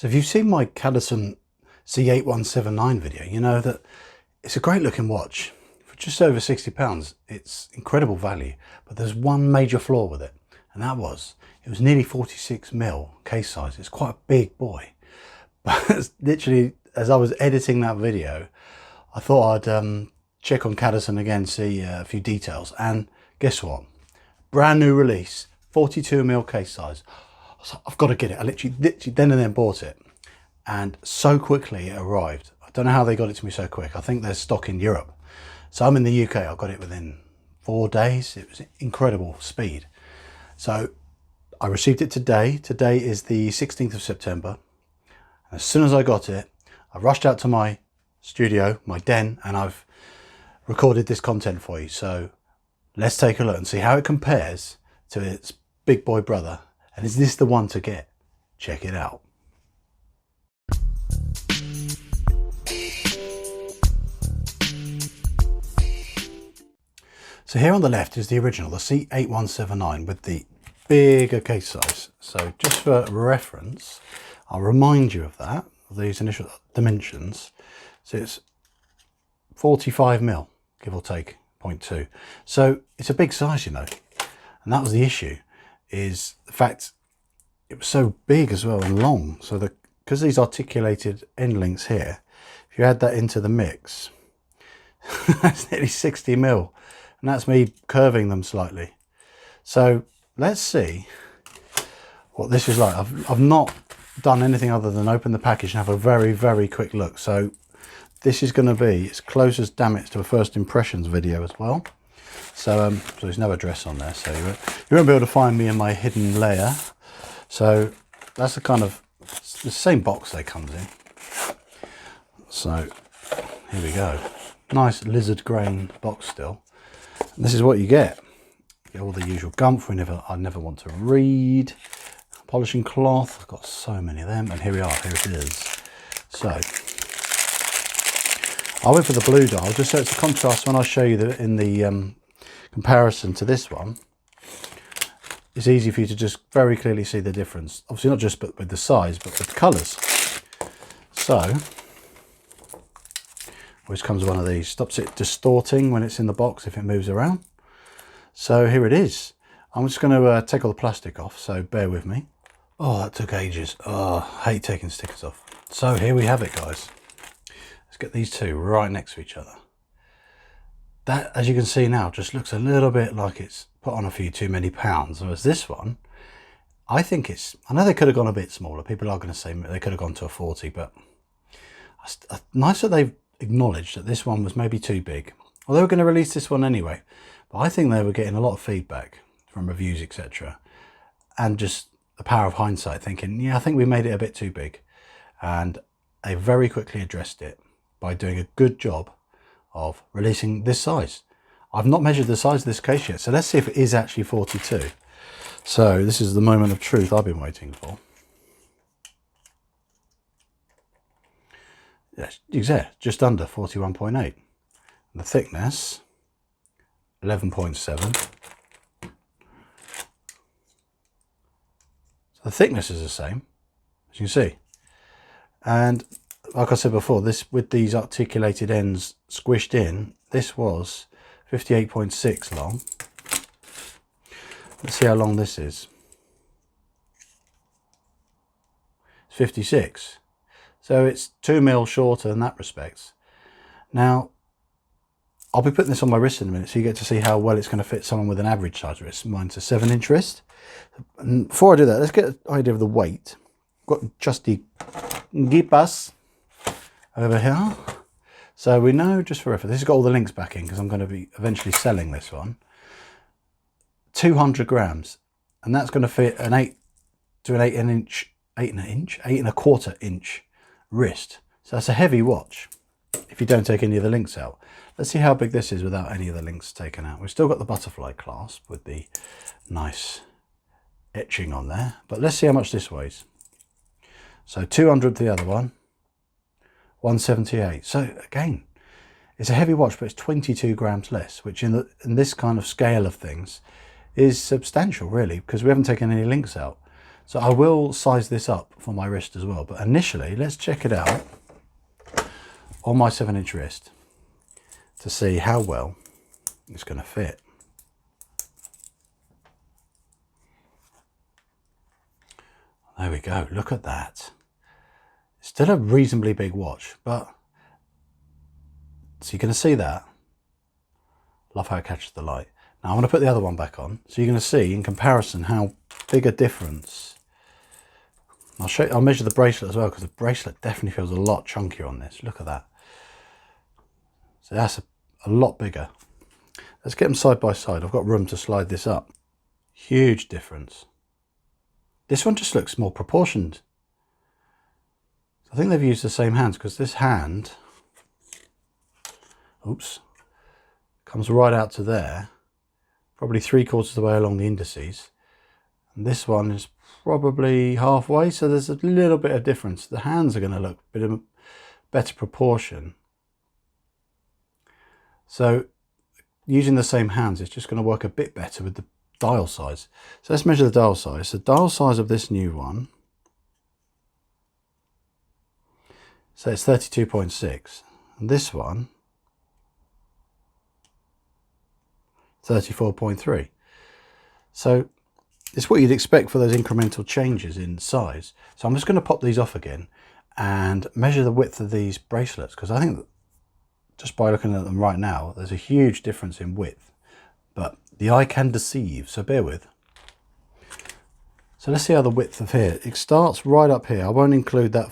So if you've seen my Cadisen C8180 video, you know that it's a great looking watch. For just over £60, it's incredible value, but there's one major flaw with it, and that was, it was nearly 46mm case size. It's quite a big boy. But literally, as I was editing that video, I thought I'd check on Cadisen again, see a few details, and guess what? Brand new release, 42mm case size. So I've got to get it. I literally then and then bought it, and so quickly it arrived. I don't know how they got it to me so quick. I think there's stock in Europe. So I'm in the UK. I got it within 4 days. It was incredible speed. So I received it today. Today is the 16th of September. As soon as I got it, I rushed out to my studio, my den, and I've recorded this content for you. So let's take a look and see how it compares to its big boy brother. And is this the one to get? Check it out. So here on the left is the original, the C8179 with the bigger case size. So just for reference, I'll remind you of that, of these initial dimensions. So it's 45mm, give or take 0.2. So it's a big size, you know, and that was the issue, is the fact it was so big as well and long. So because these articulated end links here, if you add that into the mix, that's nearly 60mm, and that's me curving them slightly. So let's see what this is like. I've not done anything other than open the package and have a very, very quick look. So this is going to be as close as damn it to a first impressions video as well. So there's no address on there, so you won't be able to find me in my hidden layer. So that's the kind of the same box they comes in. So here we go. Nice lizard grain box still. And this is what you get. You get all the usual gump I never want to read. Polishing cloth. I've got so many of them, and here we are. Here it is. So I went for the blue dial just so it's a contrast when I show you in the comparison to this one. It's easy for you to just very clearly see the difference. Obviously not just with the size, but with the colours. So always comes one of these, stops it distorting when it's in the box if it moves around. So here it is. I'm just going to take all the plastic off, so bear with me. Oh, that took ages. Oh, I hate taking stickers off. So here we have it, guys. Let's get these two right next to each other. That, as you can see now, just looks a little bit like it's put on a few too many pounds. Whereas this one, I think I know they could have gone a bit smaller. People are going to say they could have gone to a 40, but nice that they've acknowledged that this one was maybe too big. Well, they were going to release this one anyway, but I think they were getting a lot of feedback from reviews, etc. And just the power of hindsight, thinking, yeah, I think we made it a bit too big. And they very quickly addressed it by doing a good job of releasing this size. I've not measured the size of this case yet, so let's see if it is actually 42. So this is the moment of truth I've been waiting for. Yes, exactly, just under 41.8. And the thickness, 11.7. So the thickness is the same, as you can see. And like I said before, this with these articulated ends squished in, this was 58.6 long. Let's see how long this is. It's 56. So it's 2mm shorter in that respect. Now, I'll be putting this on my wrist in a minute, so you get to see how well it's going to fit someone with an average size wrist. Mine's a 7-inch wrist. And before I do that, let's get an idea of the weight. I've got Justy Gipas over here. So we know, just for reference, this has got all the links back in because I'm going to be eventually selling this one. 200 grams, and that's going to fit an 8 and a quarter inch wrist. So that's a heavy watch if you don't take any of the links out. Let's see how big this is without any of the links taken out. We've still got the butterfly clasp with the nice etching on there, but let's see how much this weighs. So 200 the other one, 178. So again, it's a heavy watch, but it's 22 grams less, which in this kind of scale of things is substantial, really, because we haven't taken any links out. So I will size this up for my wrist as well. But initially, let's check it out on my 7-inch wrist to see how well it's going to fit. There we go. Look at that. It's still a reasonably big watch, but so you're going to see that. Love how it catches the light. Now I'm going to put the other one back on, so you're going to see in comparison how big a difference. I'll measure the bracelet as well, because the bracelet definitely feels a lot chunkier on this. Look at that. So that's a lot bigger. Let's get them side by side. I've got room to slide this up. Huge difference. This one just looks more proportioned. I think they've used the same hands, because this hand, oops, comes right out to there, probably 3/4 of the way along the indices. And this one is probably halfway, so there's a little bit of difference. The hands are going to look a bit of a better proportion. So using the same hands, it's just going to work a bit better with the dial size. So let's measure the dial size. The dial size of this new one, so it's 32.6, and this one 34.3. So it's what you'd expect for those incremental changes in size. So I'm just going to pop these off again and measure the width of these bracelets, because I think that just by looking at them right now, there's a huge difference in width, but the eye can deceive, so bear with. So let's see how the width of here, it starts right up here. I won't include that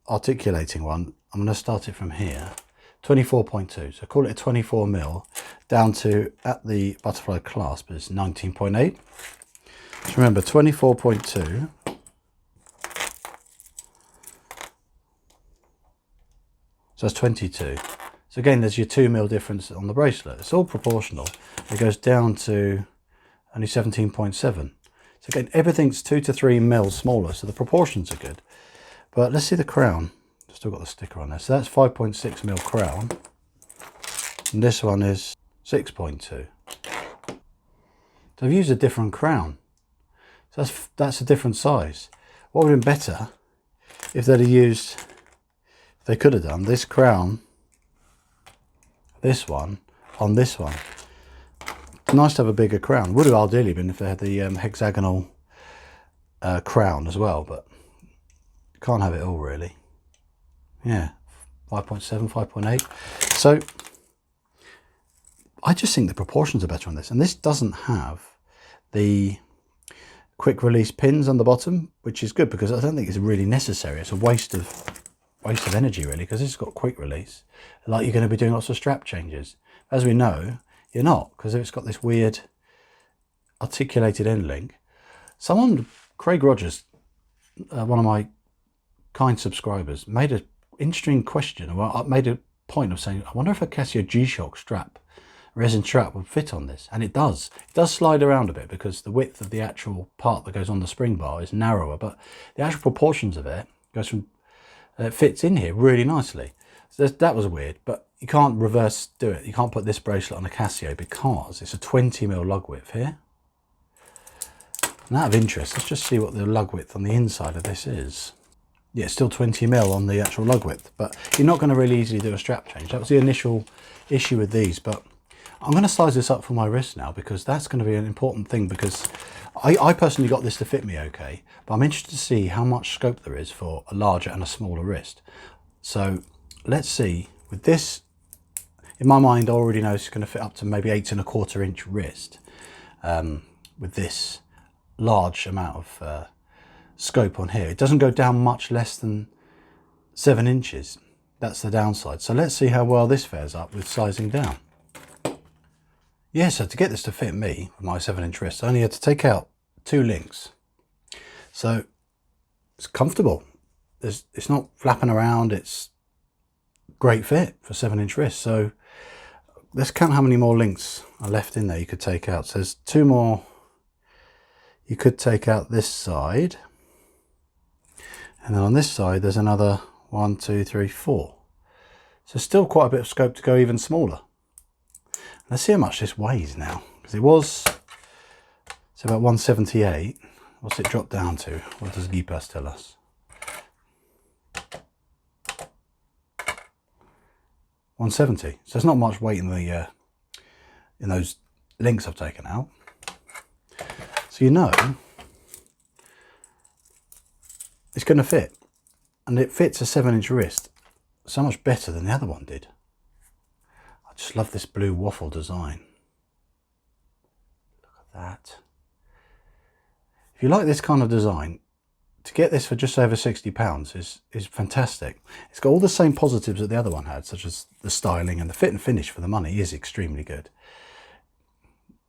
articulating one. I'm going to start it from here, 24.2, so call it a 24 mil, down to, at the butterfly clasp, is 19.8. So remember, 24.2 so that's 22. So again, there's your 2 mil difference on the bracelet. It's all proportional. It goes down to only 17.7. So again, everything's 2 to 3 mil smaller, so the proportions are good. But let's see the crown. Still got the sticker on there. So that's 5.6 mil crown, and this one is 6.2. So I've used a different crown. So that's a different size. What would have been better if they'd have used, they could have done this crown, this one, on this one. Nice to have a bigger crown. Would have ideally been if they had the hexagonal crown as well, but can't have it all really. Yeah, 5.7, 5.8. So I just think the proportions are better on this, and this doesn't have the quick release pins on the bottom, which is good because I don't think it's really necessary. It's a waste of energy really, because it's got quick release. Like you're going to be doing lots of strap changes. As we know, you're not, because it's got this weird articulated end link. Someone, Craig Rogers, one of my kind subscribers, made an interesting question. Well, I made a point of saying, I wonder if a Casio G-Shock strap, resin strap, would fit on this, and it does. It does slide around a bit because the width of the actual part that goes on the spring bar is narrower, but the actual proportions of it goes from, it fits in here really nicely. So that was weird, but you can't reverse do it. You can't put this bracelet on a Casio because it's a 20 mil lug width here. And out of interest, let's just see what the lug width on the inside of this is. Yeah, it's still 20 mil on the actual lug width, but you're not going to really easily do a strap change. That was the initial issue with these, but I'm going to size this up for my wrist now, because that's going to be an important thing, because I personally got this to fit me okay, but I'm interested to see how much scope there is for a larger and a smaller wrist. So let's see, with this, in my mind I already know it's going to fit up to maybe 8¼ inch wrist, with this large amount of scope on here. It doesn't go down much less than 7 inches. That's the downside. So let's see how well this fares up with sizing down. Yeah, so to get this to fit me with my 7-inch wrist, I only had to take out 2 links. So it's comfortable. It's not flapping around. It's great fit for 7-inch wrist. So let's count how many more links are left in there you could take out. So there's 2 more. You could take out this side, and then on this side there's another 1, 2, 3, 4. So still quite a bit of scope to go even smaller. Let's see how much this weighs now, because it was, it's about 178, What's it drop down to? What does Gipas tell us? 170. So there's not much weight in the in those links I've taken out. So you know it's going to fit, and it fits a 7-inch wrist so much better than the other one did. I just love this blue waffle design. Look at that. If you like this kind of design, to get this for just over £60 is fantastic. It's got all the same positives that the other one had, such as the styling, and the fit and finish for the money is extremely good.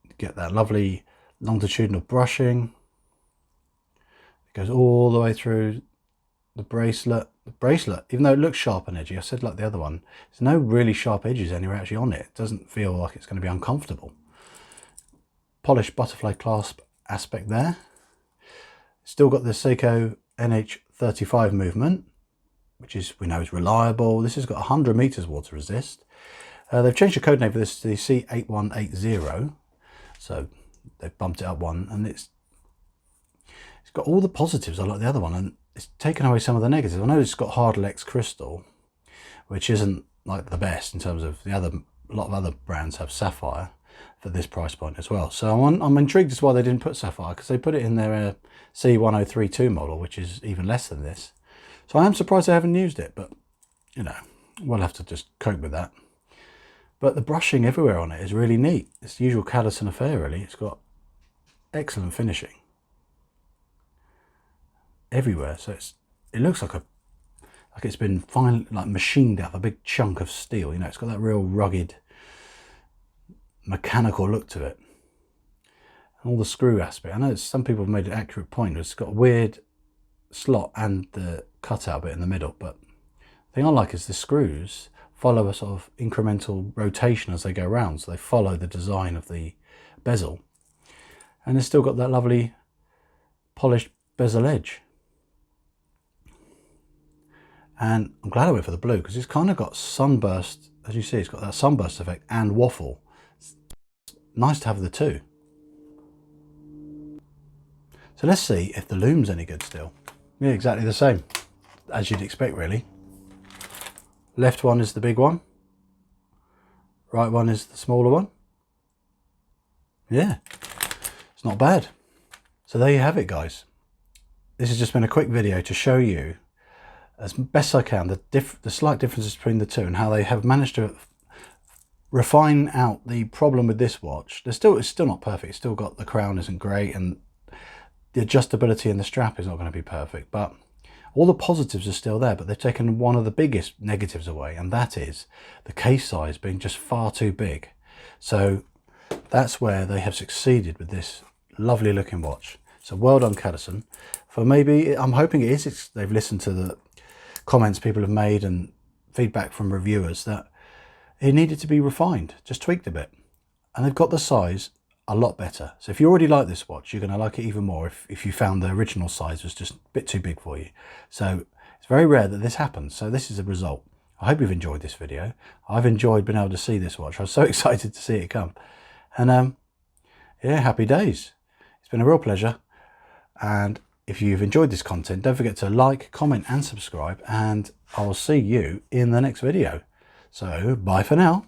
You get that lovely longitudinal brushing. It goes all the way through the bracelet. The bracelet, even though it looks sharp and edgy, I said like the other one, there's no really sharp edges anywhere actually on it. It doesn't feel like it's going to be uncomfortable. Polished butterfly clasp aspect there. Still got the Seiko NH35 movement, which is, we know, is reliable. This has got 100 meters water resist. They've changed the code name for this to the C8180. So they've bumped it up one, and it's got all the positives I like the other one, and it's taken away some of the negatives. I know it's got hard Lex crystal, which isn't like the best in terms of the other. A lot of other brands have sapphire for this price point as well. So I'm intrigued as to why they didn't put sapphire, because they put it in their C1032 model, which is even less than this. So I am surprised they haven't used it, but you know, we'll have to just cope with that. But the brushing everywhere on it is really neat. It's the usual Cadisen affair, really. It's got excellent finishing everywhere. So it looks like it's been finally like machined out of a big chunk of steel. You know, it's got that real rugged, mechanical look to it. And all the screw aspect. I know some people have made an accurate point. It's got a weird slot and the cutout bit in the middle, but the thing I like is the screws follow a sort of incremental rotation as they go around, so they follow the design of the bezel, and it's still got that lovely polished bezel edge. And I'm glad I went for the blue, because it's kind of got sunburst, as you see, it's got that sunburst effect and waffle. It's nice to have the two. So let's see if the loom's any good still. Yeah, exactly the same as you'd expect, really. Left one is the big one, right one is the smaller one. Yeah, it's not bad. So there you have it, guys. This has just been a quick video to show you, as best I can, the slight differences between the two and how they have managed to refine out the problem with this watch. It's still not perfect. It's still got, the crown isn't great, and the adjustability in the strap is not going to be perfect, but all the positives are still there. But they've taken one of the biggest negatives away, and that is the case size being just far too big. So that's where they have succeeded with this lovely looking watch. So well done, Cadisen. For maybe, I'm hoping it is, they've listened to the comments people have made and feedback from reviewers that it needed to be refined, just tweaked a bit, and they've got the size a lot better. So if you already like this watch, you're going to like it even more if you found the original size was just a bit too big for you. So it's very rare that this happens. So this is a result. I hope you've enjoyed this video. I've enjoyed being able to see this watch. I was so excited to see it come, and yeah, happy days. It's been a real pleasure. And if you've enjoyed this content, don't forget to like, comment and subscribe, and I'll see you in the next video. So bye for now.